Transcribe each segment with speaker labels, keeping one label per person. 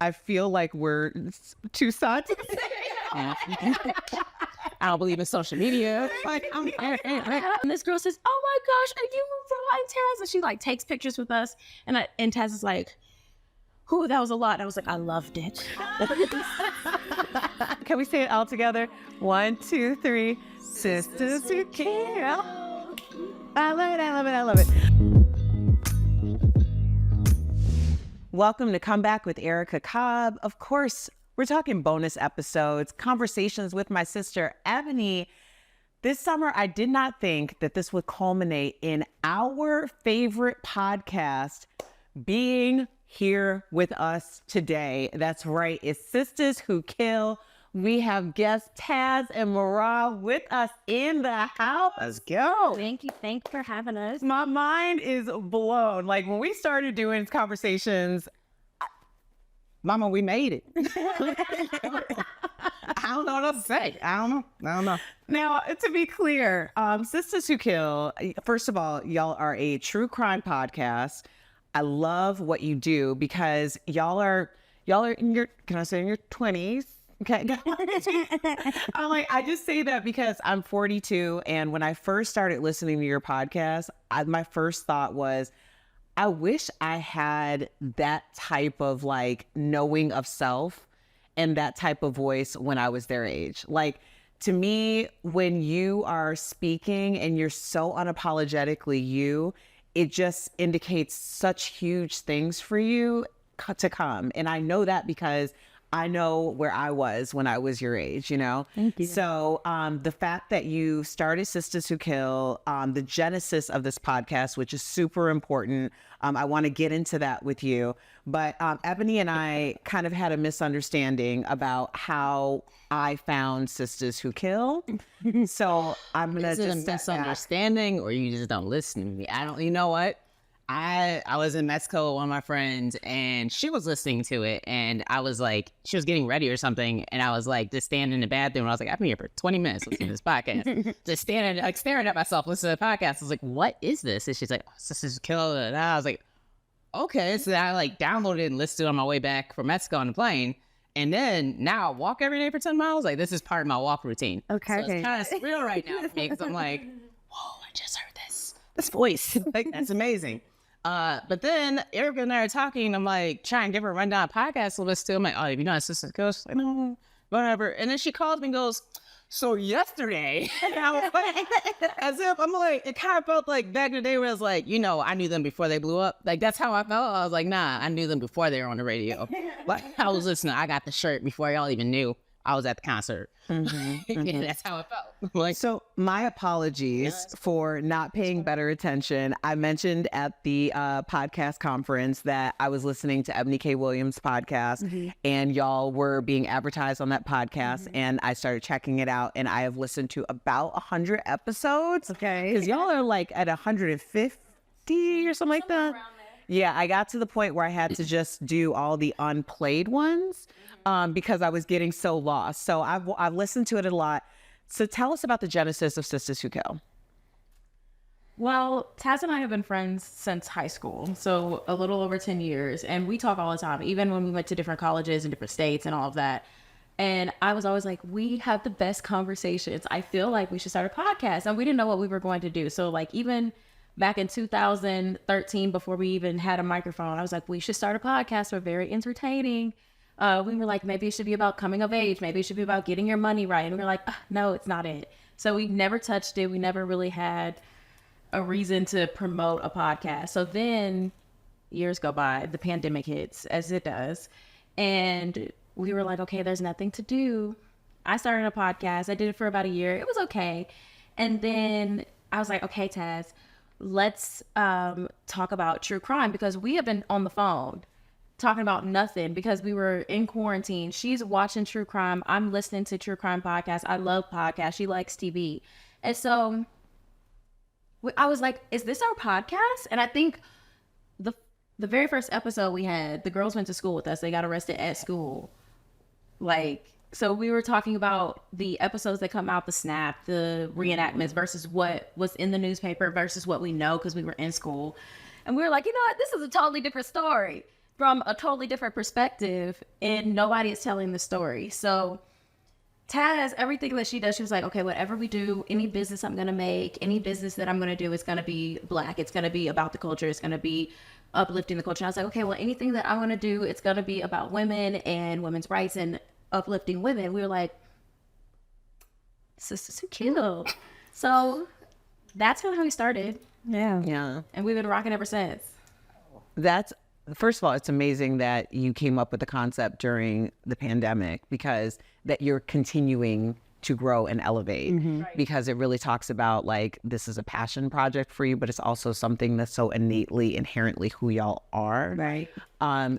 Speaker 1: I feel like we're two sides.
Speaker 2: I don't believe in social media. And this girl says, "Oh my gosh, are you MaRah and Taz?" And she like takes pictures with us, and Taz is like, "Whew, that was a lot." And I was like, "I loved it."
Speaker 1: Can we say it all together? 1, 2, 3. Sistas Who Kill. I love it. I love it. I love it. Welcome to Come Back with Erica Cobb. Of course, we're talking bonus episodes, conversations with my sister, Ebony. This summer, I did not think that this would culminate in our favorite podcast being here with us today. That's right. It's Sistas Who Kill. We have guests Taz and MaRah with us in the house. Let's go.
Speaker 2: Thank you. Thanks for having us.
Speaker 1: My mind is blown. Like when we started doing conversations, Mama, we made it. I don't know what else to say. I don't know. Now, to be clear, Sistas Who Kill, first of all, y'all are a true crime podcast. I love what you do because y'all are in your, can I say in your 20s? Okay. I just say that because I'm 42. And when I first started listening to your podcast, my first thought was, I wish I had that type of like knowing of self and that type of voice when I was their age. Like to me, when you are speaking and you're so unapologetically you, it just indicates such huge things for you to come. And I know that because I know where I was when I was your age, you know?
Speaker 2: Thank you.
Speaker 1: So the fact that you started Sistas Who Kill, the genesis of this podcast, which is super important. I want to get into that with you. But Ebony and I kind of had a misunderstanding about how I found Sistas Who Kill. So I'm going to
Speaker 3: Is it a misunderstanding or you just don't listen to me? You know what? I was in Mexico with one of my friends and she was listening to it and I was like, she was getting ready or something. And I was like, just standing in the bathroom. And I was like, I've been here for 20 minutes listening to this podcast. Just standing, like staring at myself, listening to the podcast. I was like, what is this? And she's like, oh, Sistas Who Kill. And I was like, okay. So I like downloaded it and listened to it on my way back from Mexico on the plane. And then now I walk every day for 10 miles. Like this is part of my walk routine.
Speaker 2: Okay.
Speaker 3: So it's kind of surreal right now for me because I'm like, whoa, I just heard this voice. Like that's amazing. But then Erica and I are talking, and I'm like trying to give her a rundown of podcasts, so still I'm like, oh, you know, Sistas Who Kill? She's like, no, whatever. And then she calls me and goes, so yesterday, and I was like, as if I'm like, it kind of felt like back in the day where I was like, you know, I knew them before they blew up. Like that's how I felt. I was like, nah, I knew them before they were on the radio. Like I was listening. I got the shirt before y'all even knew I was at the concert. Yeah, that's how it felt. Like,
Speaker 1: So my apologies for not paying better attention. I mentioned at the podcast conference that I was listening to Ebony K. Williams' podcast and y'all were being advertised on that podcast and I started checking it out and I have listened to about 100 episodes. Okay. Because y'all are like at 150 or something like that. Yeah, I got to the point where I had to just do all the unplayed ones because I was getting so lost. So I've listened to it a lot. So tell us about the genesis of Sistas Who Kill.
Speaker 2: Well, Taz and I have been friends since high school, so a little over 10 years, and we talk all the time, even when we went to different colleges and different states and all of that. And I was always like, we have the best conversations. I feel like we should start a podcast, and we didn't know what we were going to do. So like even back in 2013, before we even had a microphone, I was like, we should start a podcast. We're very entertaining. We were like, maybe it should be about coming of age. Maybe it should be about getting your money right. And we were like, no, it's not it. So we never touched it. We never really had a reason to promote a podcast. So then years go by, the pandemic hits as it does. And we were like, okay, there's nothing to do. I started a podcast. I did it for about a year. It was okay. And then I was like, okay, Taz, let's talk about true crime because we have been on the phone talking about nothing because we were in quarantine. She's watching true crime. I'm listening to true crime podcasts. I love podcasts. She likes TV. And so I was like, is this our podcast? And I think the very first episode we had, the girls went to school with us. They got arrested at school. Like, so we were talking about the episodes that come out, the snap, the reenactments versus what was in the newspaper versus what we know because we were in school. And we were like, you know what? This is a totally different story. from a totally different perspective, and nobody is telling the story. So Taz, everything that she does, she was like, okay, whatever we do, any business I'm going to make, any business that I'm going to do, it's going to be Black. It's going to be about the culture. It's going to be uplifting the culture. And I was like, okay, well, anything that I want to do, it's going to be about women and women's rights and uplifting women. We were like, Sistas Who Kill. So that's how we started.
Speaker 1: Yeah.
Speaker 2: And we've been rocking ever since.
Speaker 1: That's, first of all, it's amazing that you came up with the concept during the pandemic, because that you're continuing to grow and elevate, because it really talks about like, this is a passion project for you, but it's also something that's so innately, inherently who y'all are.
Speaker 4: Right.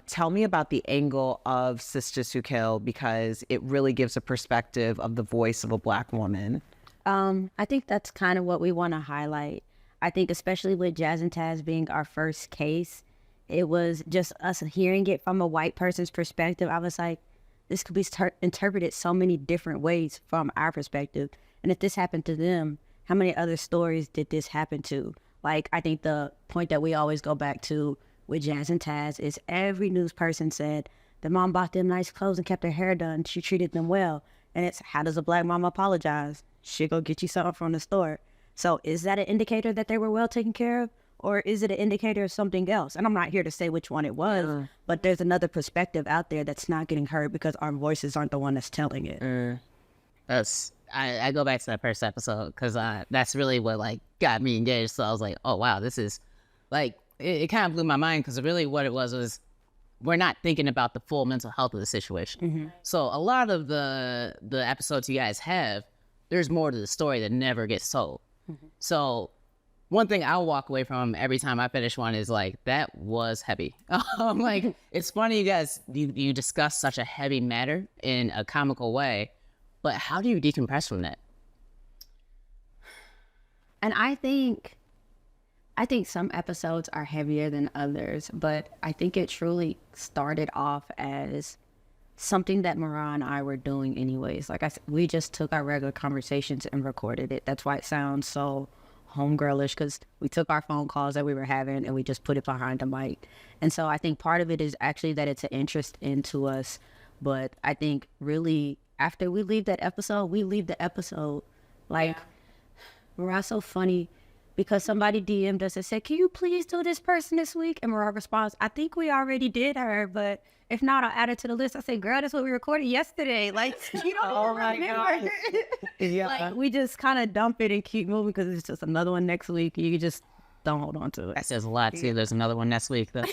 Speaker 1: Tell me about the angle of Sistas Who Kill, because it really gives a perspective of the voice of a Black woman.
Speaker 4: I think that's kind of what we want to highlight. I think especially with Jazz and Taz being our first case, it was just us hearing it from a white person's perspective. I was like, this could be interpreted so many different ways from our perspective. And if this happened to them, how many other stories did this happen to? Like, I think the point that we always go back to with Jazz and Taz is every news person said, the mom bought them nice clothes and kept their hair done. She treated them well. And it's, how does a Black mom apologize? She'll go get you something from the store. So is that an indicator that they were well taken care of? Or is it an indicator of something else? And I'm not here to say which one it was, but there's another perspective out there that's not getting heard because our voices aren't the one that's telling it.
Speaker 3: I go back to that first episode because that's really what like got me engaged. So I was like, oh wow, this is like, it kind of blew my mind, because really what it was we're not thinking about the full mental health of the situation. So a lot of the episodes you guys have, there's more to the story that never gets told. So one thing I'll walk away from every time I finish one is like, that was heavy. Like, it's funny you guys, you discuss such a heavy matter in a comical way, but how do you decompress from that?
Speaker 4: And I think some episodes are heavier than others, but I think it truly started off as something that MaRah and I were doing anyways. Like I said, we just took our regular conversations and recorded it. That's why it sounds so homegirlish, because we took our phone calls that we were having and we just put it behind the mic. And so I think part of it is actually that it's an interest into us. But I think really after we leave the episode like, MaRah's so funny, because somebody DM'd us and said, can you please do this person this week? And MaRah responds, I think we already did her, but if not, I'll add it to the list. I say, girl, that's what we recorded yesterday. Like, you don't remember.
Speaker 1: Yeah.
Speaker 4: Like, we just kind of dump it and keep moving because it's just another one next week. You just don't hold on to it.
Speaker 3: That says a lot too. There's another one next week. That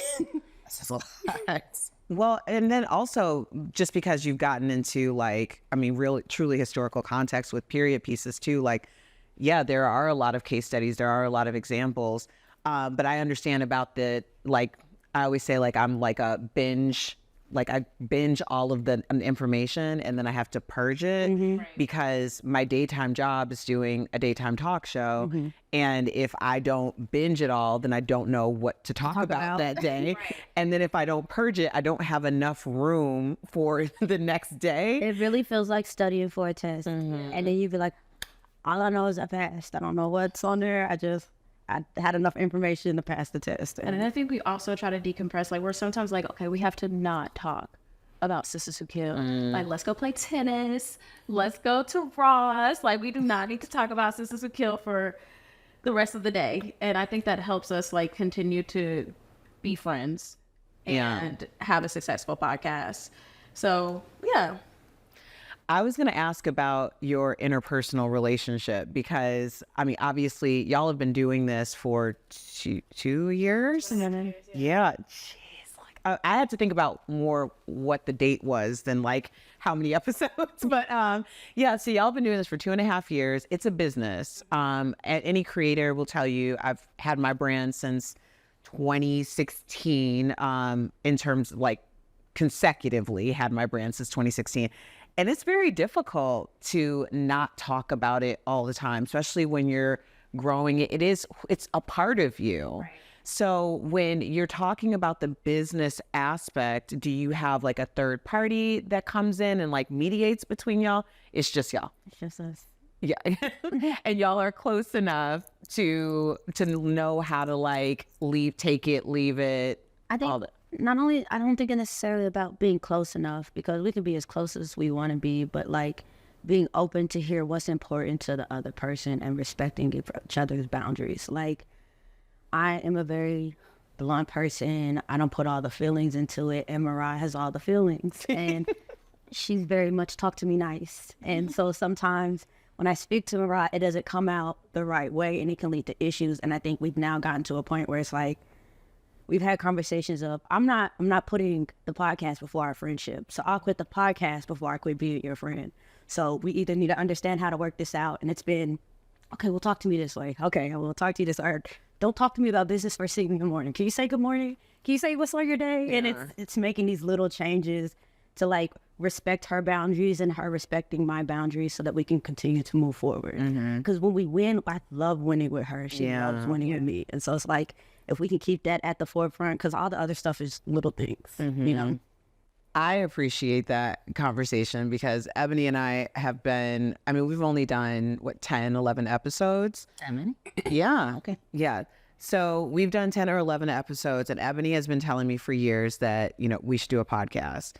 Speaker 3: says a lot.
Speaker 1: Well, and then also just because you've gotten into like, I mean, really, truly historical context with period pieces too, like, yeah, there are a lot of case studies. There are a lot of examples. But I understand about the, like, I always say, like, I'm like a binge, like I binge all of the information and then I have to purge it because my daytime job is doing a daytime talk show. And if I don't binge it all, then I don't know what to talk about that day. And then if I don't purge it, I don't have enough room for the next day.
Speaker 4: It really feels like studying for a test. And then you'd be like, all I know is I passed. I don't know what's on there. I had enough information to pass the test.
Speaker 2: And I think we also try to decompress. Like, we're sometimes like, okay, we have to not talk about Sistas Who Kill. Like, let's go play tennis. Let's go to Ross. Like, we do not need to talk about Sistas Who Kill for the rest of the day. And I think that helps us, like, continue to be friends and have a successful podcast. So, yeah.
Speaker 1: I was going to ask about your interpersonal relationship because, I mean, obviously, y'all have been doing this for two years. Yeah. Jeez. Like, I had to think about more what the date was than like how many episodes. But yeah, so y'all have been doing this for 2.5 years. It's a business. Any creator will tell you I've had my brand since 2016 in terms of like consecutively had my brand since 2016. And it's very difficult to not talk about it all the time, especially when you're growing it. It's a part of you. Right. So when you're talking about the business aspect, do you have like a third party that comes in and like mediates between y'all? It's just y'all.
Speaker 4: It's just us.
Speaker 1: Yeah. And y'all are close enough to know how to like leave it.
Speaker 4: I think not only, I don't think it's necessarily about being close enough, because we can be as close as we want to be, but like being open to hear what's important to the other person and respecting each other's boundaries. Like, I am a very blunt person. I don't put all the feelings into it, and MaRah has all the feelings. And she's very much talk to me nice. And so sometimes when I speak to MaRah, it doesn't come out the right way, and it can lead to issues. And I think we've now gotten to a point where it's like, we've had conversations of, I'm not putting the podcast before our friendship. So I'll quit the podcast before I quit being your friend. So we either need to understand how to work this out. And it's been, okay, well, talk to me this way. Okay, I will talk to you this way. Or don't talk to me about business first thing in the morning. Can you say good morning? Can you say what's on your day? Yeah. And it's making these little changes to like respect her boundaries and her respecting my boundaries so that we can continue to move forward. Because when we win, I love winning with her. She loves winning with me. And so it's like, if we can keep that at the forefront, because all the other stuff is little things, you know?
Speaker 1: I appreciate that conversation because Ebony and I have been, I mean, we've only done, 10, 11 episodes?
Speaker 4: 10
Speaker 1: Yeah.
Speaker 4: Okay.
Speaker 1: Yeah. So we've done 10 or 11 episodes, and Ebony has been telling me for years that, we should do a podcast.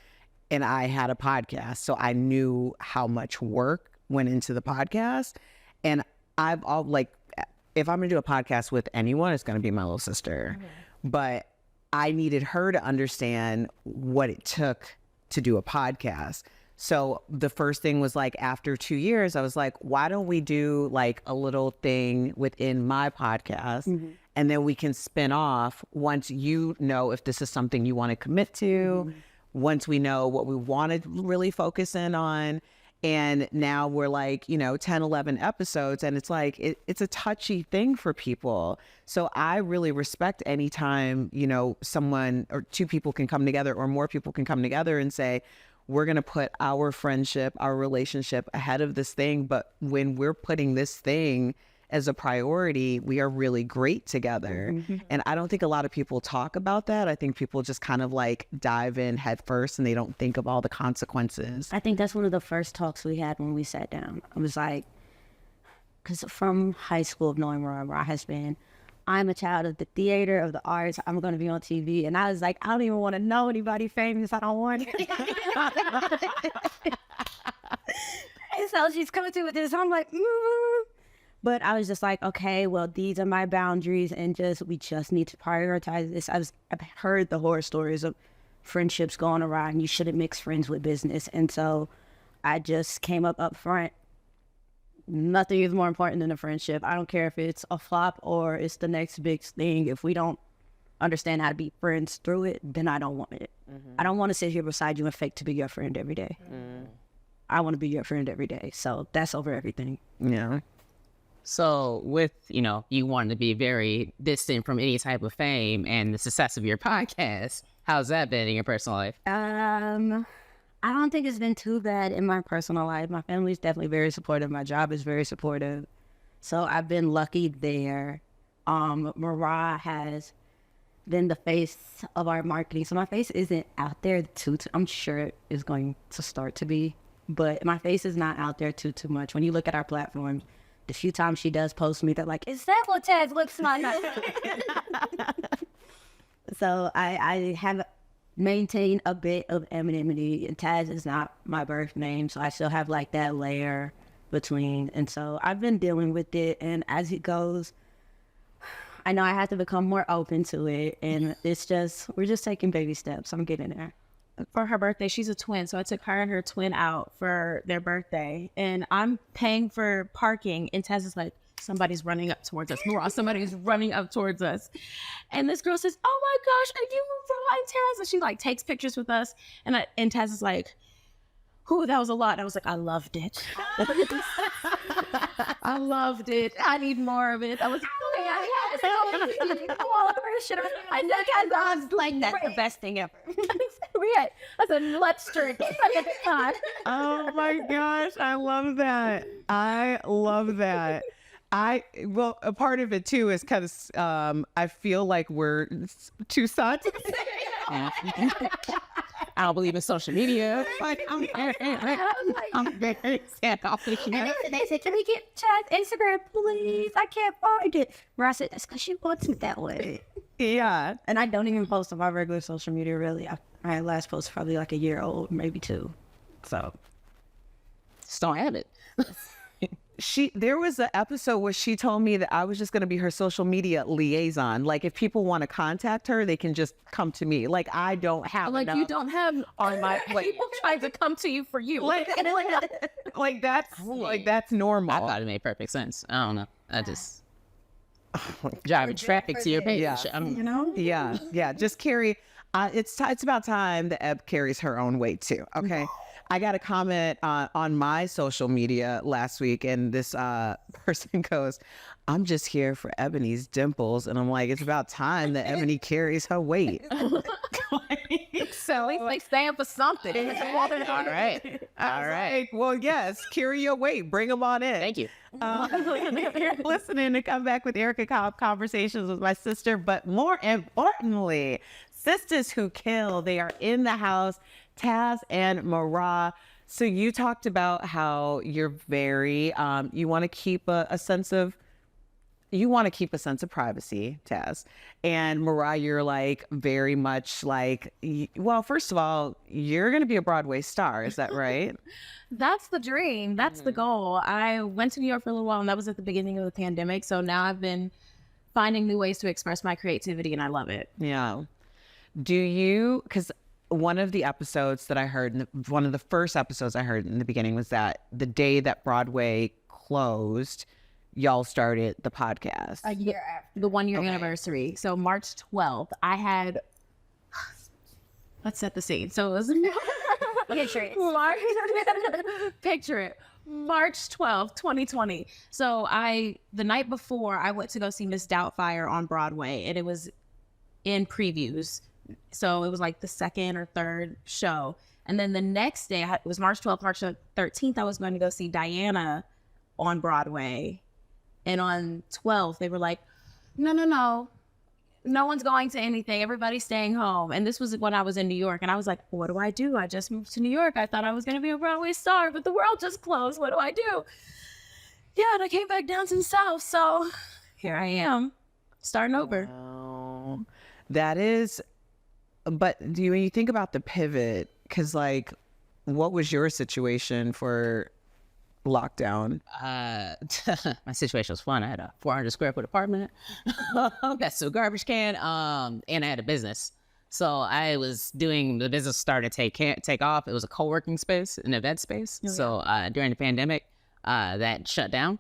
Speaker 1: And I had a podcast, so I knew how much work went into the podcast. And I've all if I'm gonna do a podcast with anyone, it's gonna be my little sister. But I needed her to understand what it took to do a podcast. So the first thing was like, after 2 years, I was like, why don't we do like a little thing within my podcast? And then we can spin off once you know if this is something you want to commit to, once we know what we want to really focus in on. And now we're like, 10, 11 episodes, and it's like, it's a touchy thing for people. So I really respect any time, someone or two people can come together or more people can come together and say, we're going to put our friendship, our relationship ahead of this thing. But when we're putting this thing as a priority, we are really great together. And I don't think a lot of people talk about that. I think people just kind of like dive in head first and they don't think of all the consequences.
Speaker 4: I think that's one of the first talks we had when we sat down. I was like, because from high school of knowing MaRah has been, I'm a child of the theater, of the arts. I'm going to be on TV. And I was like, I don't even want to know anybody famous. I don't want it. And so she's coming to with this. I'm like, But I was just like, okay, well, these are my boundaries, and we just need to prioritize this. I've heard the horror stories of friendships going awry, and you shouldn't mix friends with business. And so I just came up front. Nothing is more important than a friendship. I don't care if it's a flop or it's the next big thing. If we don't understand how to be friends through it, then I don't want it. I don't want to sit here beside you and fake to be your friend every day. I want to be your friend every day. So that's over everything.
Speaker 1: Yeah.
Speaker 3: So with, you wanting to be very distant from any type of fame and the success of your podcast, how's that been in your personal life?
Speaker 4: I don't think it's been too bad in my personal life. My family's definitely very supportive. My job is very supportive. So I've been lucky there. MaRah has been the face of our marketing. So my face isn't out there too I'm sure it is going to start to be, but my face is not out there too much. When you look at our platforms, the few times she does post me, they're like, is that what Taz looks like? So I have maintained a bit of anonymity, and Taz is not my birth name, so I still have like that layer between. And so I've been dealing with it, and as it goes, I know I have to become more open to it, and we're just taking baby steps. I'm getting there.
Speaker 2: For her birthday, she's a twin, so I took her and her twin out for their birthday, and I'm paying for parking, and Taz is like, somebody's running up towards us. MaRah, somebody's running up towards us. And this girl says, oh my gosh, are you MaRah and Taz? And she like takes pictures with us, and Taz is like, whew, that was a lot. And I was like, I loved it. I loved it. I need more of it. I was I was like, that's the best thing ever. I said, let's drink.
Speaker 1: Oh my gosh, I love that. I love that. Well, a part of it too is kind of, I feel like we're two sides.
Speaker 3: I don't believe in social media.
Speaker 4: I'm very standoffish. They said, can we get Chad's Instagram, please? I can't find it. MaRah said, that's because she wants it that way.
Speaker 1: Yeah.
Speaker 4: And I don't even post on my regular social media, really. I last posted probably like a year old, maybe 2. So.
Speaker 3: Just don't have it.
Speaker 1: There was an episode where she told me that I was just going to be her social media liaison. Like if people want to contact her, they can just come to me. Like I don't have
Speaker 2: Like
Speaker 1: enough
Speaker 2: you don't have
Speaker 1: on my plate.
Speaker 2: people trying to come to you for you.
Speaker 1: Like that's normal.
Speaker 3: I thought it made perfect sense. I don't know. I just driving traffic to your page.
Speaker 1: Yeah.
Speaker 4: You know?
Speaker 1: Yeah. Just carry. It's about time that Eb carries her own weight too. Okay. I got a comment on my social media last week, and this person goes, "I'm just here for Ebony's dimples," and I'm like, "It's about time that Ebony carries her weight."
Speaker 2: So they stand for something.
Speaker 3: All right.
Speaker 1: Well, yes, carry your weight. Bring them on in.
Speaker 3: Thank you.
Speaker 1: You're listening to Come Back with Erica Cobb, conversations with my sister, but more importantly, Sistas Who Kill. They are in the house, Taz and MaRah. So you talked about how you're very, you want to keep a sense of privacy, Taz. And MaRah, you're like very much like, well, first of all, you're going to be a Broadway star. Is that right?
Speaker 2: That's the dream. That's the goal. I went to New York for a little while, and that was at the beginning of the pandemic. So now I've been finding new ways to express my creativity, and I love it.
Speaker 1: Yeah. Because one of the episodes that I heard, one of the first episodes I heard in the beginning was that the day that Broadway closed, y'all started the podcast.
Speaker 2: A year after. The 1 year anniversary. So March 12th, I had, let's set the scene. So it was picture it. March 12th, 2020. So the night before, I went to go see Miss Doubtfire on Broadway, and it was in previews. So it was like the second or third show. And then the next day, it was March 12th, March 13th, I was going to go see Diana on Broadway. And on 12th, they were like, no one's going to anything. Everybody's staying home. And this was when I was in New York. And I was like, what do I do? I just moved to New York. I thought I was going to be a Broadway star, but the world just closed. What do I do? Yeah, and I came back down to the South. So here I am, starting over.
Speaker 1: Oh, that is, but when you think about the pivot, because like, what was your situation for lockdown?
Speaker 3: My situation was fun. I had a 400 square foot apartment. That's a garbage can. And I had a business. So I was doing, the business started to take off. It was a co-working space, an event space. Oh, yeah. So during the pandemic, that shut down.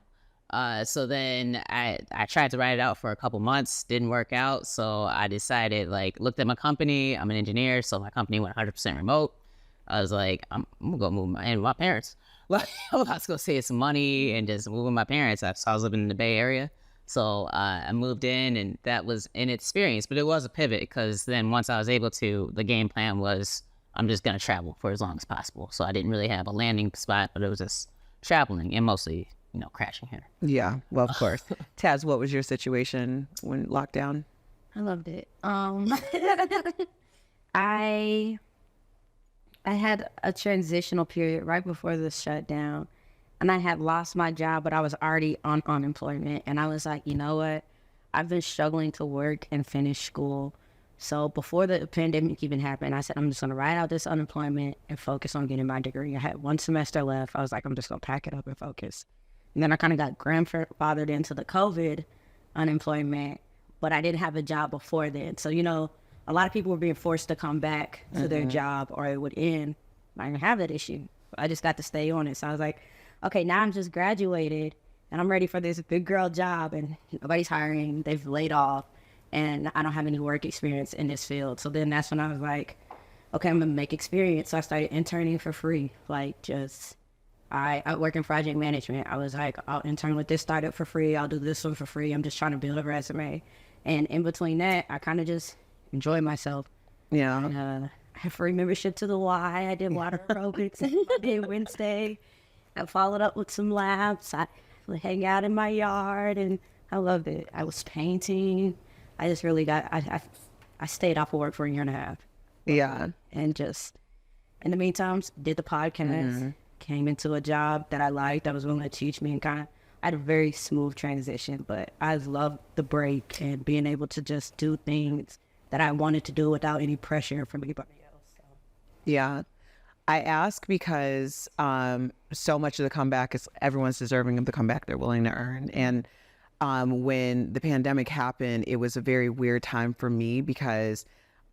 Speaker 3: So then I tried to write it out for a couple months, didn't work out. So I decided, looked at my company. I'm an engineer, so my company went 100% remote. I was like, I'm gonna go move in with my parents. I was gonna save some money and just move with my parents. So I was living in the Bay Area. So I moved in, and that was an experience, but it was a pivot, because then once I was able to, the game plan was I'm just gonna travel for as long as possible. So I didn't really have a landing spot, but it was just traveling and mostly, crashing here.
Speaker 1: Yeah, well, of course. Taz, what was your situation when lockdown?
Speaker 4: I loved it. I had a transitional period right before the shutdown, and I had lost my job, but I was already on unemployment. And I was like, you know what? I've been struggling to work and finish school. So before the pandemic even happened, I said, I'm just going to ride out this unemployment and focus on getting my degree. I had 1 semester left. I was like, I'm just going to pack it up and focus. And then I kind of got grandfathered into the COVID unemployment, but I didn't have a job before then. So, a lot of people were being forced to come back to their job, or it would end. I didn't have that issue. I just got to stay on it. So I was like, okay, now I'm just graduated and I'm ready for this big girl job, and nobody's hiring. They've laid off, and I don't have any work experience in this field. So then that's when I was like, okay, I'm gonna make experience. So I started interning for free. I work in project management. I was like, I'll intern with this startup for free. I'll do this one for free. I'm just trying to build a resume. And in between that, I kind of just enjoy myself.
Speaker 1: Yeah.
Speaker 4: I have free membership to the Y. I did water aerobics Monday and Wednesday. I followed up with some laps. I hang out in my yard, and I loved it. I was painting. I just really I stayed off of work for a year and a half.
Speaker 1: Yeah.
Speaker 4: And just, in the meantime, did the podcast, came into a job that I liked, that was willing to teach me and kind of I had a very smooth transition, but I loved the break and being able to just do things that I wanted to do without any pressure from anybody else. So.
Speaker 1: Yeah. I ask because so much of the comeback is everyone's deserving of the comeback they're willing to earn. And when the pandemic happened, it was a very weird time for me because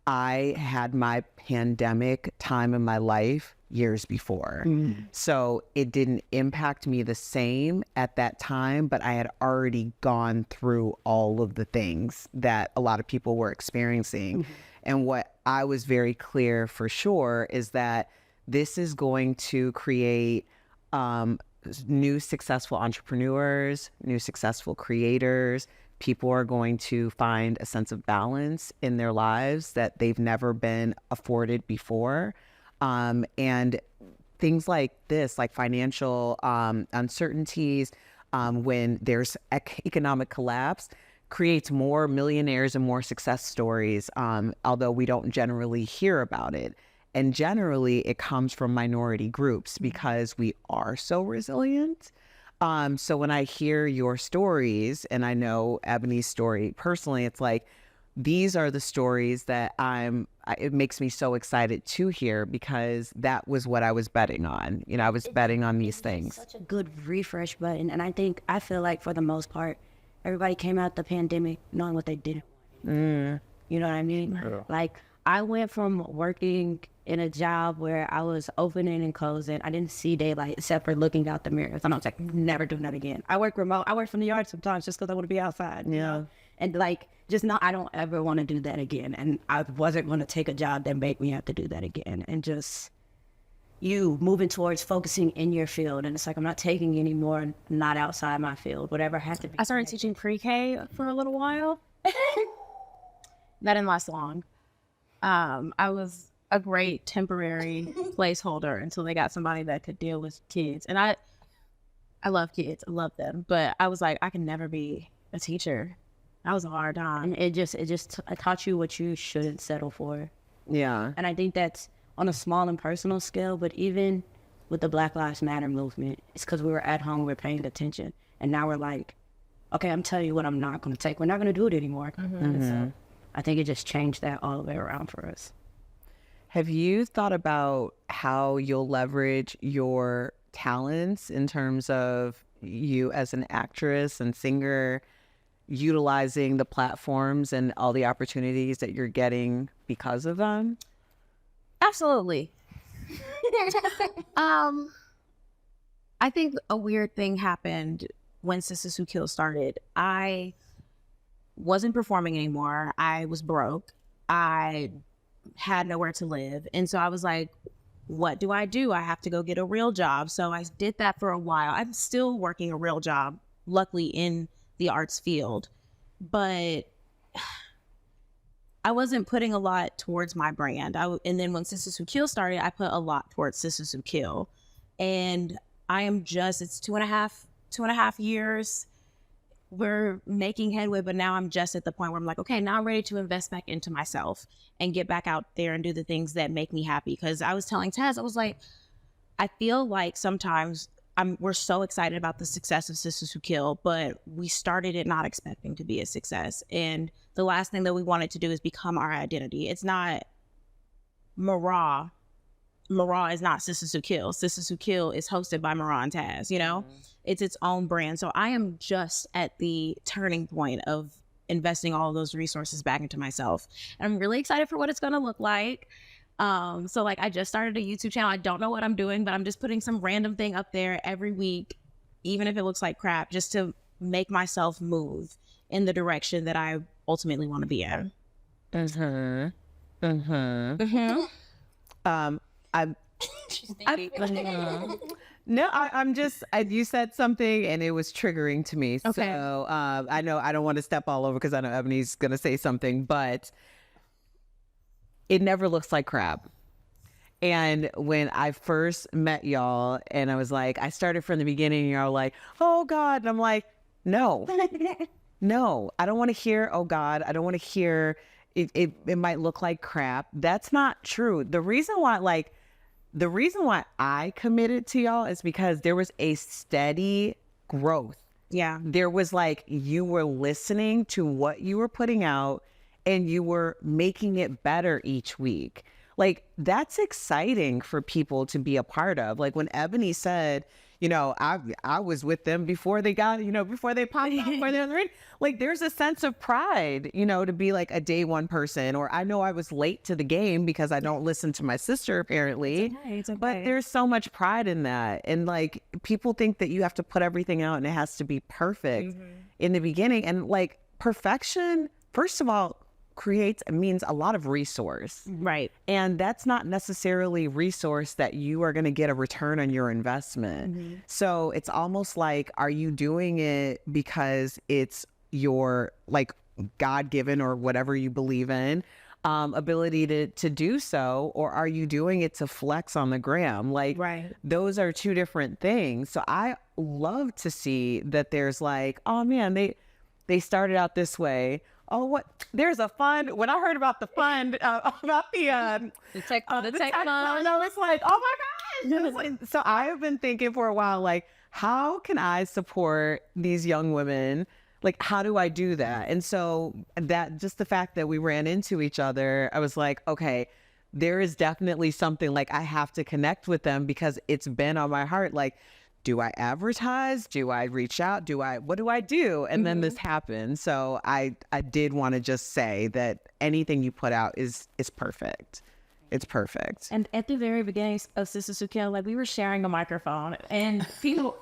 Speaker 1: I had my pandemic time in my life years before. So it didn't impact me the same at that time, but I had already gone through all of the things that a lot of people were experiencing. And what I was very clear for sure is that this is going to create new successful entrepreneurs, new successful creators. People are going to find a sense of balance in their lives that they've never been afforded before. And things like this, like financial uncertainties, when there's economic collapse, creates more millionaires and more success stories, although we don't generally hear about it. And generally, it comes from minority groups because we are so resilient. So when I hear your stories, and I know Ebony's story personally, it's like, these are the stories that it makes me so excited to hear because that was what I was betting on. You know, I was betting on these things.
Speaker 4: Such a good refresh button. And I feel like for the most part, everybody came out the pandemic knowing what they didn't want. You know what I mean? Yeah. Like, I went from working in a job where I was opening and closing. I didn't see daylight except for looking out the mirrors. And I was like, never doing that again. I work remote. I work from the yard sometimes just because I want to be outside. You know? And like, I don't ever want to do that again. And I wasn't going to take a job that made me have to do that again. And just you moving towards focusing in your field. And it's like, I'm not taking any more, not outside my field, whatever has to be.
Speaker 2: I started teaching pre-K for a little while. That didn't last long. I was a great temporary placeholder until they got somebody that could deal with kids. And I love kids. I love them. But I was like, I can never be a teacher. That was a hard time.
Speaker 4: And it taught you what you shouldn't settle for.
Speaker 1: Yeah.
Speaker 4: And I think that's on a small and personal scale, but even with the Black Lives Matter movement, it's because we were at home, we were paying attention. And now we're like, okay, I'm telling you what I'm not going to take. We're not going to do it anymore. So I think it just changed that all the way around for us.
Speaker 1: Have you thought about how you'll leverage your talents in terms of you as an actress and singer, utilizing the platforms and all the opportunities that you're getting because of them?
Speaker 2: Absolutely. I think a weird thing happened when Sistas Who Kill started. I wasn't performing anymore. I was broke. I had nowhere to live. And so I was like, what do? I have to go get a real job. So I did that for a while. I'm still working a real job, luckily in the arts field, but I wasn't putting a lot towards my brand. And then when Sistas Who Kill started, I put a lot towards Sistas Who Kill. And I am it's 2.5 years. We're making headway, but now I'm just at the point where I'm like, okay, now I'm ready to invest back into myself and get back out there and do the things that make me happy. Because I was telling Taz, I was like, I feel like sometimes we're so excited about the success of Sistas Who Kill, but we started it not expecting to be a success. And the last thing that we wanted to do is become our identity. It's not MaRah. MaRah is not Sistas Who Kill. Sistas Who Kill is hosted by MaRah and Taz, you know? It's its own brand. So I am just at the turning point of investing all of those resources back into myself. And I'm really excited for what it's going to look like. So like I just started a YouTube channel. I don't know what I'm doing, but I'm just putting some random thing up there every week, even if it looks like crap, just to make myself move in the direction that I ultimately want to be in.
Speaker 1: I'm just, you said something and it was triggering to me.
Speaker 2: Okay.
Speaker 1: So I know I don't want to step all over because I know Ebony's going to say something, but it never looks like crap. And when I first met y'all and I was like, I started from the beginning and y'all like, oh God. And I'm like, no, I don't want to hear, oh God. I don't want to hear it might look like crap. That's not true. The reason why I committed to y'all is because there was a steady growth
Speaker 2: Yeah.
Speaker 1: There was like, you were listening to what you were putting out and you were making it better each week. Like, that's exciting for people to be a part of. Like when Ebony said, you know, I was with them before they got, you know, before they popped out, before they're on the radio. Like, there's a sense of pride, you know, to be like a day one person. Or I know I was late to the game because I don't listen to my sister apparently.
Speaker 2: It's okay.
Speaker 1: But there's so much pride in that. And like, people think that you have to put everything out and it has to be perfect in the beginning. And like, perfection, first of all, means a lot of resource.
Speaker 2: Right.
Speaker 1: And that's not necessarily resource that you are going to get a return on your investment. So it's almost like, are you doing it because it's your like God-given or whatever you believe in ability to do so, or are you doing it to flex on the gram? Like, those are two different things. So I love to see that there's like, oh man, they started out this way. Oh, what? There's a fund. When I heard about the fund, about the tech fund, I was like, oh my gosh. So I have been thinking for a while, like, how can I support these young women? Like, how do I do that? And so that, just the fact that we ran into each other, I was like, okay, there is definitely something, like, I have to connect with them because it's been on my heart. Like, do I advertise? Do I reach out? What do I do? And then this happened. So I did want to just say that anything you put out is perfect. It's perfect.
Speaker 2: And at the very beginning of Sistas Who Kill, like, we were sharing a microphone and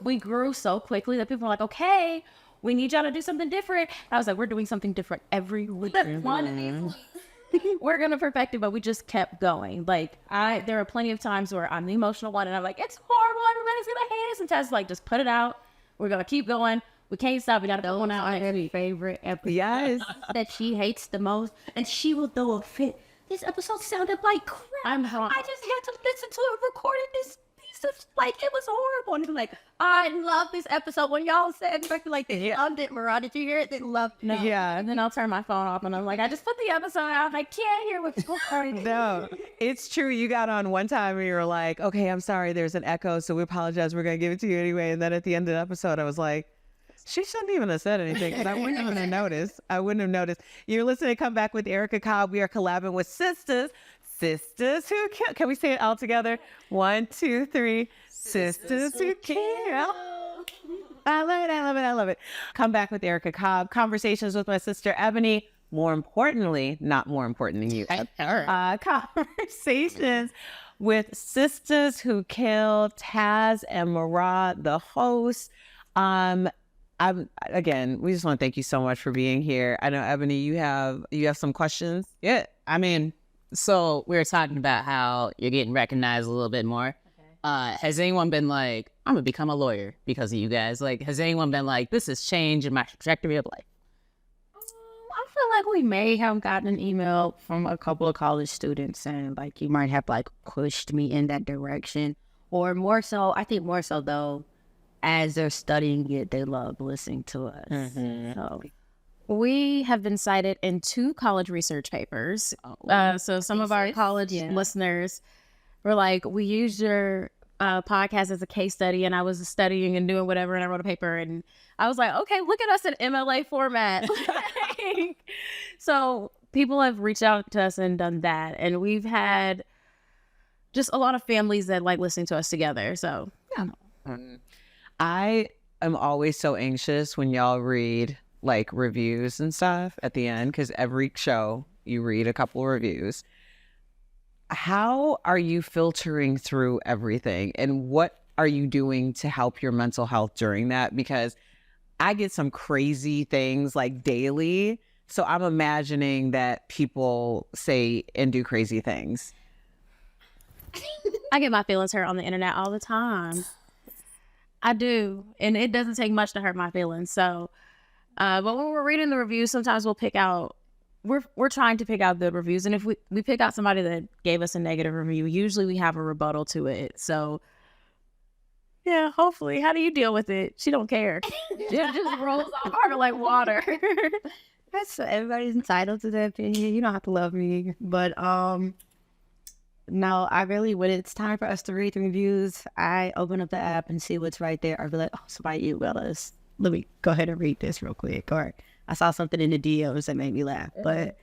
Speaker 2: we grew so quickly that people were like, okay, we need y'all to do something different. I was like, we're doing something different every week. One of these weeks. We're going to perfect it, but we just kept going. Like, there are plenty of times where I'm the emotional one and I'm like, it's horrible, everybody's going to hate us. And Taz like, just put it out. We're going to keep going. We can't stop. We got to go on out.
Speaker 4: I have a favorite episode.
Speaker 1: Yes.
Speaker 4: That she hates the most, and she will throw a fit. This episode sounded like crap.
Speaker 2: I'm wrong.
Speaker 4: I just had to listen to it recorded this piece of, like, it was horrible. And like, I love this episode. When y'all said, like, they loved it, MaRah, did you hear it? They loved it.
Speaker 1: Yeah.
Speaker 2: And then I'll turn my phone off and I'm like, I just put the episode out. I can't hear what's going on.
Speaker 1: No, it's true. You got on one time and you were like, okay, I'm sorry, there's an echo, so we apologize. We're going to give it to you anyway. And then at the end of the episode, I was like, she shouldn't even have said anything because I wouldn't have noticed. You're listening to Come Back with Erica Cobb. We are collabing with Sistas Who Kill. Can we say it all together? 1, 2, 3. Sistas Who Kill. I love it. Come Back with Erica Cobb. Conversations with my sister Ebony. More importantly, not more important than you. Conversations with Sistas Who Kill, Taz and MaRah, the hosts. Again, we just want to thank you so much for being here. I know, Ebony, you have some questions.
Speaker 3: Yeah, I mean, so we were talking about how you're getting recognized a little bit more. Has anyone been like, I'm gonna become a lawyer because of you guys? Like, has anyone been like, this is changing my trajectory of life?
Speaker 4: I feel like we may have gotten an email from a couple of college students and like, you might have like pushed me in that direction, or more so, I think more so though, as they're studying it, they love listening to us. So
Speaker 2: we have been cited in 2 college research papers. So some of our college listeners were like, we used your podcast as a case study, and I was studying and doing whatever, and I wrote a paper, and I was like, okay, look at us in MLA format. So people have reached out to us and done that, and we've had just a lot of families that like listening to us together. So yeah.
Speaker 1: I am always so anxious when y'all read like reviews and stuff at the end, because every show you read a couple of reviews. How are you filtering through everything, and what are you doing to help your mental health during that? Because I get some crazy things like daily, so I'm imagining that people say and do crazy things.
Speaker 2: I get my feelings hurt on the internet all the time. I do, and it doesn't take much to hurt my feelings. So, but when we're reading the reviews, sometimes we'll pick out. We're trying to pick out good reviews, and if we pick out somebody that gave us a negative review, usually we have a rebuttal to it. So, yeah, hopefully. How do you deal with it? She don't care. It just rolls off her like water.
Speaker 4: that's everybody's entitled to their opinion. You don't have to love me, but no, I really, when it's time for us to read the reviews, I open up the app and see what's right there. I'll be like, oh, somebody emailed us. let me go ahead and read this real quick. Or I saw something in the DMs that made me laugh. But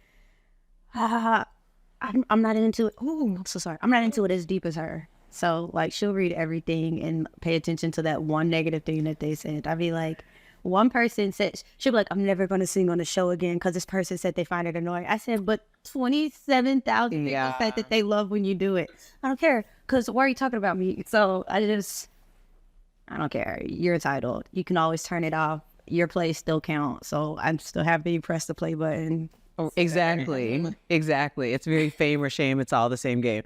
Speaker 4: I'm not into it. Oh, I'm so sorry. I'm not into it as deep as her. So, like, she'll read everything and pay attention to that one negative thing that they said. I'd be like, one person said, she'll be like, I'm never going to sing on the show again because this person said they find it annoying. I said, but 27,000 people said that they love when you do it. I don't care, because why are you talking about me? So, I don't care. You're entitled. You can always turn it off. Your plays still count. So, I'm still happy you press the play button.
Speaker 1: Exactly. It's very fame or shame. It's all the same game.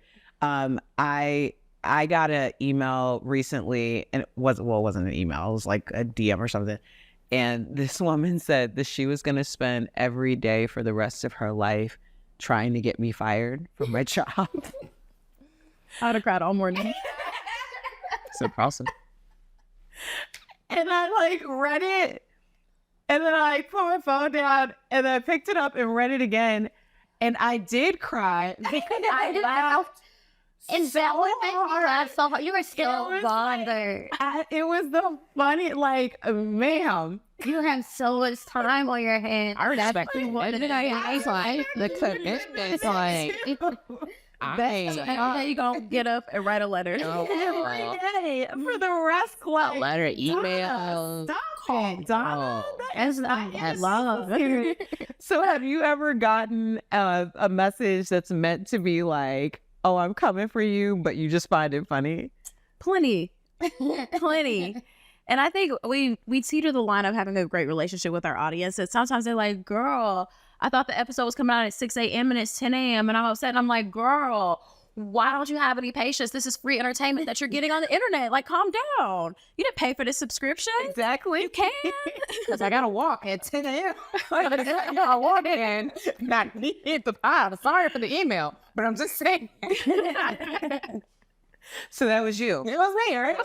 Speaker 1: I got an email recently, and it wasn't an email. It was like a DM or something. And this woman said that she was going to spend every day for the rest of her life trying to get me fired from my job.
Speaker 2: I would have cried all morning.
Speaker 3: So awesome.
Speaker 1: And I like read it, and then I put my phone down, and then I picked it up and read it again, and I did cry because I laughed.
Speaker 4: And so you were still bothered.
Speaker 1: It was the funny, like, ma'am.
Speaker 4: You have so much time on your hands.
Speaker 3: I respect it. The commitment, like,
Speaker 2: You gonna get up and write a letter.
Speaker 1: Every day for the rest of
Speaker 3: letter, email.
Speaker 1: Stop it, Donna.
Speaker 2: That's not love.
Speaker 1: So have you ever gotten a message that's meant to be like, oh, I'm coming for you, but you just find it funny?
Speaker 2: Plenty. And I think we teeter the line of having a great relationship with our audience. And sometimes they're like, girl, I thought the episode was coming out at 6 a.m. and it's 10 a.m. And I'm upset. And I'm like, girl, why don't you have any patience? This is free entertainment that you're getting on the internet. Like, calm down. You didn't pay for this subscription.
Speaker 1: Exactly.
Speaker 2: You can.
Speaker 3: Because I got to walk at 10 a.m. I walk in. Not hit the pile. Sorry for the email, but I'm just saying.
Speaker 1: So that was you.
Speaker 3: It was me, right?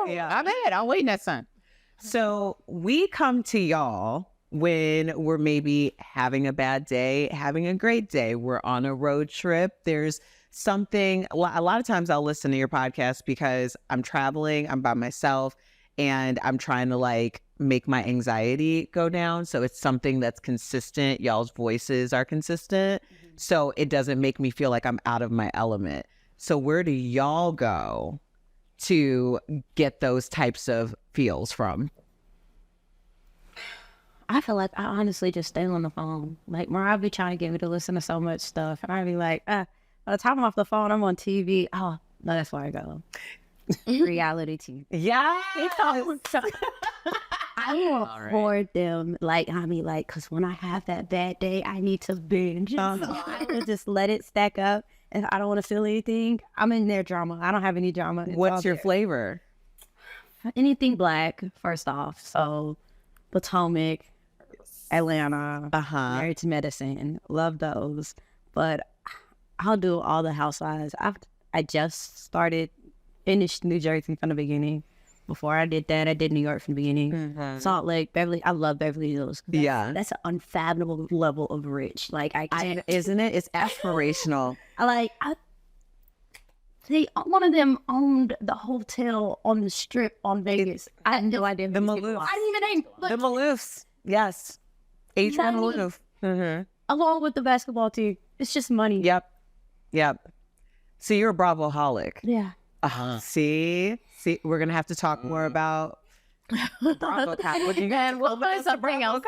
Speaker 1: Yeah.
Speaker 3: I'm in. I'm waiting that son.
Speaker 1: So we come to y'all when we're maybe having a bad day, having a great day. We're on a road trip. There's something, a lot of times I'll listen to your podcast because I'm traveling, I'm by myself, and I'm trying to like make my anxiety go down. So it's something that's consistent. Y'all's voices are consistent. So it doesn't make me feel like I'm out of my element. So where do y'all go to get those types of feels from?
Speaker 4: I feel like I honestly just stay on the phone. Like, MaRah be trying to get me to listen to so much stuff. And I'd be like, by the time I'm off the phone, I'm on TV. Oh, no, that's where I go. Reality TV.
Speaker 1: Yeah.
Speaker 4: I will afford them. Like, I mean, like, because when I have that bad day, I need to binge. So I would just let it stack up. If I don't want to feel anything, I'm in their drama. I don't have any drama. It's
Speaker 1: What's
Speaker 4: all
Speaker 1: your
Speaker 4: there.
Speaker 1: flavor?
Speaker 4: Anything black, first off. So, Potomac, Atlanta, Married to Medicine, love those. But I'll do all the housewives. I just finished New Jersey from the beginning. Before I did that, I did New York from the beginning. Salt Lake, Beverly. I love Beverly Hills. That's an unfathomable level of rich. Like, I can't.
Speaker 1: Isn't it? It's aspirational.
Speaker 4: One of them owned the hotel on the Strip on Vegas. I had no idea.
Speaker 1: The Maloof.
Speaker 4: I didn't even name.
Speaker 1: The Maloofs. Yes. Adrian Maloof.
Speaker 4: Along with the basketball team. It's just money.
Speaker 1: Yep. So you're a Bravo-holic.
Speaker 4: Yeah.
Speaker 1: See, we're gonna have to talk more about Bravo. What you guys?
Speaker 2: We'll put something else.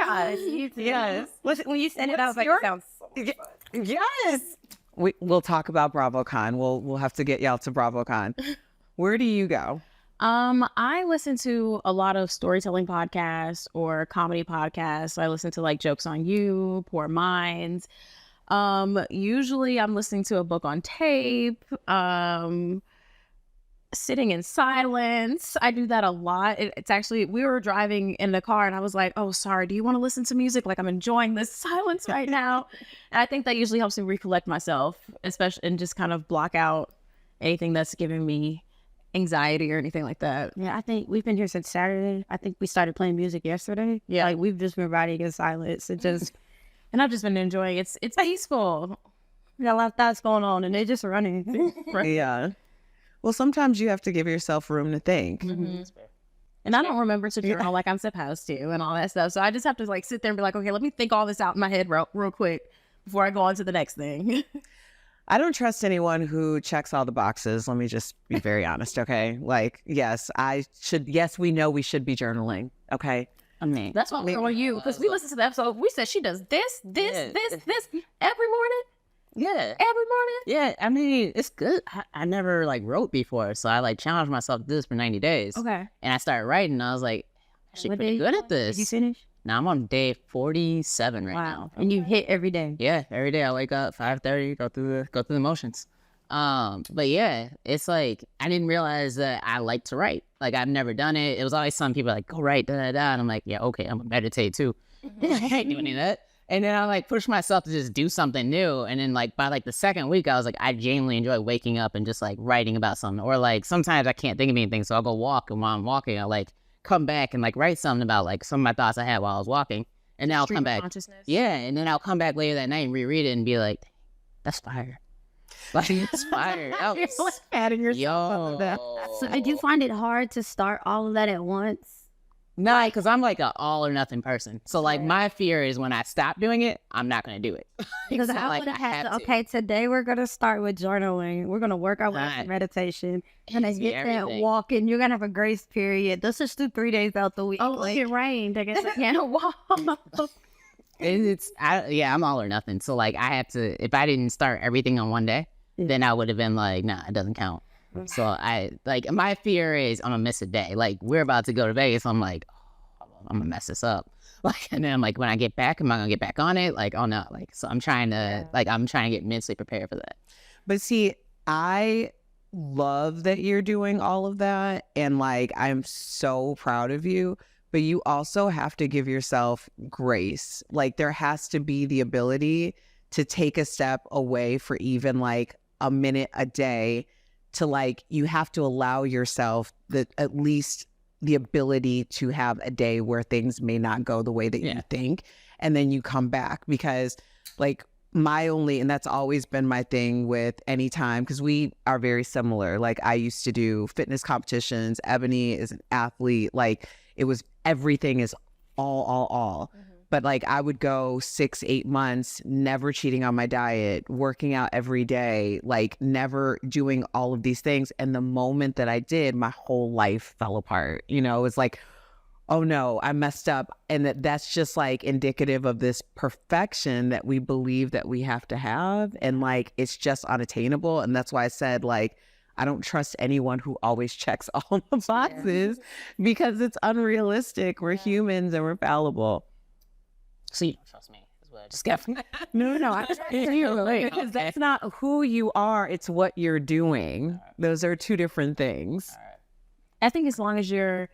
Speaker 1: Yes.
Speaker 4: When you send it out, it sounds so fun.
Speaker 1: Yes. We'll talk about BravoCon. We'll have to get y'all to BravoCon. Where do you go?
Speaker 2: I listen to a lot of storytelling podcasts or comedy podcasts. I listen to like Jokes on You, Poor Minds. Usually I'm listening to a book on tape. Sitting in silence. I do that a lot. It's actually, we were driving in the car and I was like, oh, sorry, do you want to listen to music? Like, I'm enjoying this silence right now. And I think that usually helps me recollect myself, especially, and just kind of block out anything that's giving me anxiety or anything like that.
Speaker 4: Yeah, I think we've been here since Saturday. I think we started playing music yesterday.
Speaker 2: Yeah.
Speaker 4: Like, we've just been riding in silence. It just,
Speaker 2: and I've just been enjoying it. It's peaceful.
Speaker 4: got a lot of thoughts going on and they're just running.
Speaker 1: Yeah. Well, sometimes you have to give yourself room to think.
Speaker 2: And I don't remember to journal like I'm supposed to and all that stuff. So I just have to like sit there and be like, okay, let me think all this out in my head real quick before I go on to the next thing.
Speaker 1: I don't trust anyone who checks all the boxes. Let me just be very honest, okay? Like, yes, we know we should be journaling, okay?
Speaker 3: I mean,
Speaker 2: that's why we're on you, because we listened to the episode. We said she does this every morning.
Speaker 3: Yeah.
Speaker 2: Every morning.
Speaker 3: Yeah, I mean, it's good. I never like wrote before, so I like challenged myself to do this for 90 days.
Speaker 2: Okay.
Speaker 3: And I started writing, and I was like, actually pretty good at this.
Speaker 4: Did you finish?
Speaker 3: Now I'm on day 47 right now.
Speaker 4: And you hit every day.
Speaker 3: Yeah, every day I wake up 5:30, go through the motions. But yeah, it's like I didn't realize that I like to write. Like I've never done it. It was always some people like, go write, and I'm like, yeah, okay, I'm gonna meditate too. I ain't doing any of that. And then I like push myself to just do something new. And then like by like the second week, I was like, I genuinely enjoy waking up and just like writing about something. Or like sometimes I can't think of anything, so I'll go walk, and while I'm walking, I'll like come back and like write something about like some of my thoughts I had while I was walking. And then I'll come back. Yeah, and then I'll come back later that night and reread it and be like, that's fire. Like it's fire.
Speaker 2: You're like patting yourself.
Speaker 4: So did you find it hard to start all of that at once?
Speaker 3: No, because I'm like an all or nothing person. So like my fear is when I stop doing it, I'm not going to do it.
Speaker 4: Because
Speaker 3: So,
Speaker 4: I
Speaker 3: like,
Speaker 4: would have had
Speaker 3: have
Speaker 4: to, okay, today we're going to start with journaling. We're going to work our way
Speaker 3: Right.
Speaker 4: to meditation. You're going to get that
Speaker 3: everything.
Speaker 4: walking. You're going to have a grace period. Let's just do 3 days out the week.
Speaker 2: Oh, like, it rained. I guess I can't walk.
Speaker 3: I'm all or nothing. So like I have to, if I didn't start everything on one day, then I would have been like, nah, it doesn't count. So I like, my fear is I'm gonna miss a day. Like we're about to go to Vegas. I'm like, oh, I'm gonna mess this up. Like, and then I'm like, when I get back, am I gonna get back on it? Like, oh no. Like, so I'm trying to get mentally prepared for that.
Speaker 1: But see, I love that you're doing all of that. And like, I'm so proud of you. But you also have to give yourself grace. Like, there has to be the ability to take a step away for even like a minute a day to like, you have to allow yourself at least the ability to have a day where things may not go the way that you think. And then you come back because like and that's always been my thing with any time, because we are very similar. Like I used to do fitness competitions. Ebony is an athlete. Like it was, everything is all. Mm-hmm. But like I would go 6-8 months, never cheating on my diet, working out every day, like never doing all of these things. And the moment that I did, my whole life fell apart. You know, it was like, oh no, I messed up. And that's just like indicative of this perfection that we believe that we have to have. And like, it's just unattainable. And that's why I said like, I don't trust anyone who always checks all the boxes because it's unrealistic. We're humans and we're fallible.
Speaker 3: So you don't trust me is what I just got from that.
Speaker 1: No, I trust you. Because that's not who you are. It's what you're doing. Those are two different things.
Speaker 2: I think as long as you're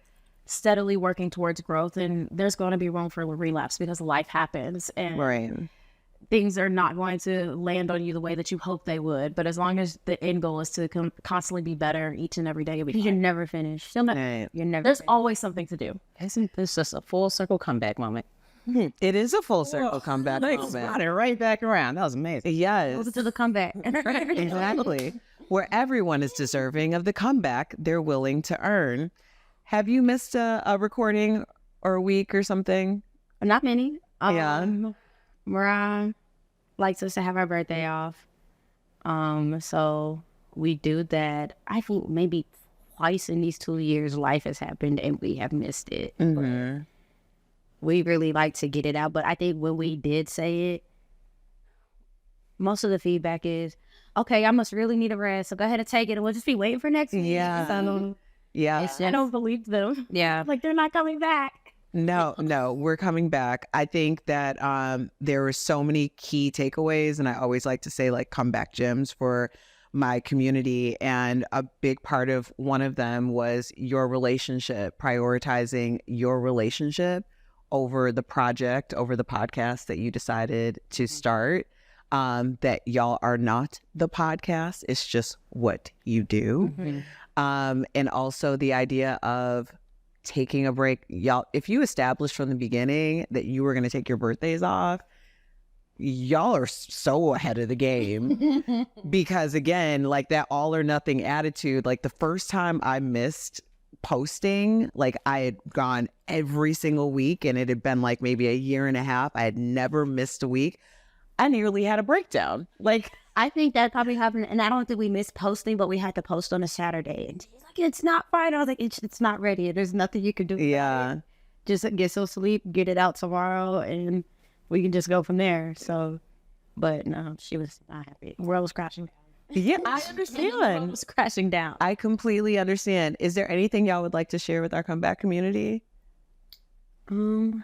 Speaker 2: steadily working towards growth, and there's going to be room for relapse because life happens and things are not going to land on you the way that you hope they would. But as long as the end goal is to constantly be better each and every day,
Speaker 4: you're never finished. You're never.
Speaker 2: There's always something to do.
Speaker 3: Isn't this just a full circle comeback moment?
Speaker 1: It is a full circle comeback moment.
Speaker 3: Brought it right back around. That was amazing.
Speaker 1: Yes.
Speaker 4: To the comeback.
Speaker 1: Exactly. Where everyone is deserving of the comeback they're willing to earn. Have you missed a recording or a week or something?
Speaker 4: Not many.
Speaker 1: Yeah.
Speaker 4: MaRah likes us to have our birthday off. So we do that. I think maybe twice in these 2 years life has happened and we have missed it.
Speaker 1: Mm-hmm.
Speaker 4: We really like to get it out. But I think when we did say it, most of the feedback is, okay, I must really need a rest. So go ahead and take it and we'll just be waiting for next week.
Speaker 1: Yeah.
Speaker 2: I don't believe them.
Speaker 4: Yeah.
Speaker 2: Like they're not coming back.
Speaker 1: No, we're coming back. I think that there were so many key takeaways, and I always like to say like comeback gems for my community. And a big part of one of them was your relationship, prioritizing your relationship over the project, over the podcast that you decided to start. That y'all are not the podcast. It's just what you do. Mm-hmm. And also the idea of taking a break. Y'all, if you established from the beginning that you were going to take your birthdays off, y'all are so ahead of the game. Because again, like that all or nothing attitude, like the first time I missed posting. Like I had gone every single week and it had been like maybe a year and a half. I had never missed a week. I nearly had a breakdown. Like,
Speaker 4: I think that probably happened, and I don't think we missed posting, but we had to post on a Saturday. And she's like, it's not fine. I was like, it's not ready. There's nothing you can do.
Speaker 1: yeah.
Speaker 4: Just get some sleep, get it out tomorrow, and we can just go from there. So, but no, she was not happy. World was crashing down.
Speaker 1: Yeah, I understand.
Speaker 4: Was crashing down.
Speaker 1: I completely understand. Is there anything y'all would like to share with our comeback community?
Speaker 4: No,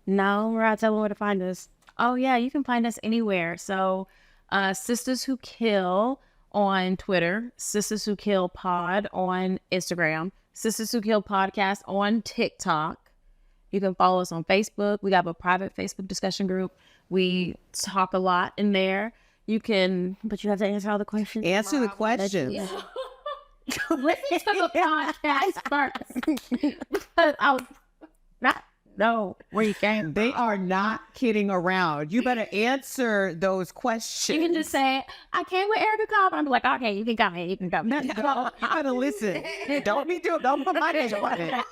Speaker 4: MaRah, tell them where to find us.
Speaker 2: Oh yeah, you can find us anywhere. So Sistas Who Kill on Twitter, Sistas Who Kill Pod on Instagram, Sistas Who Kill Podcast on TikTok. You can follow us on Facebook. We have a private Facebook discussion group. We talk a lot in there. You can,
Speaker 4: But you have to answer all the questions.
Speaker 1: Answer the questions.
Speaker 2: listen to the podcast first. Because I was not know where you came.
Speaker 1: They are not kidding around. You better answer those questions.
Speaker 2: You can just say, I came with Erica Cobb. I'm like, okay, you can come in. You can come in.
Speaker 1: You gotta listen. Don't put my name on it.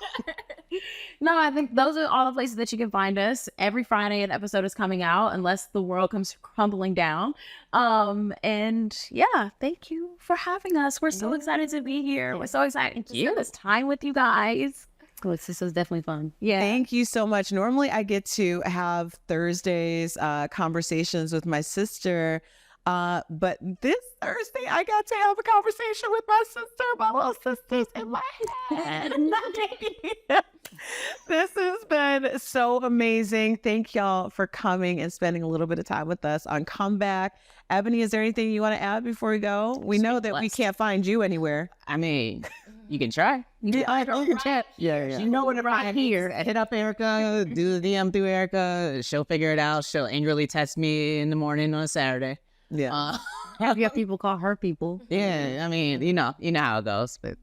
Speaker 2: No, I think those are all the places that you can find us. Every Friday an episode is coming out unless the world comes crumbling down. And yeah, thank you for having us. We're so excited to be here. We're so excited to spend this time with you guys.
Speaker 4: Cool. This was definitely fun.
Speaker 2: Yeah.
Speaker 1: Thank you so much. Normally I get to have Thursdays conversations with my sister. But this Thursday, I got to have a conversation with my sister. My little sister's in my head. This has been so amazing. Thank y'all for coming and spending a little bit of time with us on Comeback. Ebony, is there anything you want to add before we go? We know that we can't find you anywhere.
Speaker 3: I mean, you can try.
Speaker 1: Yeah.
Speaker 3: You know what right here. Hit up Erica, do the DM through Erica. She'll figure it out. She'll angrily text me in the morning on a Saturday.
Speaker 1: Yeah.
Speaker 4: Have your people call her people.
Speaker 3: Yeah, I mean, you know how it goes. But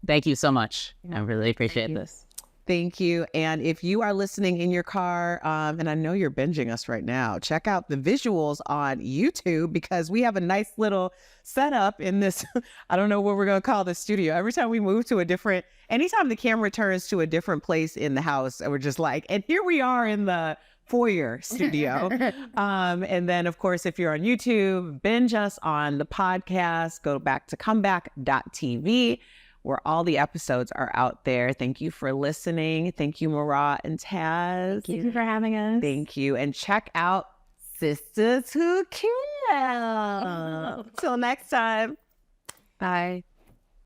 Speaker 3: thank you so much. I really appreciate this.
Speaker 1: Thank you. And if you are listening in your car, and I know you're binging us right now, check out the visuals on YouTube because we have a nice little setup in this. I don't know what we're going to call this studio. Every time we move to anytime the camera turns to a different place in the house, we're just like, and here we are in the foyer studio. And then, of course, if you're on YouTube, binge us on the podcast. Go back to comeback.tv. where all the episodes are out there. Thank you for listening. Thank you, MaRah and Taz.
Speaker 4: Thank you for having us.
Speaker 1: Thank you. And check out Sistas Who Kill. Till next time.
Speaker 4: Bye.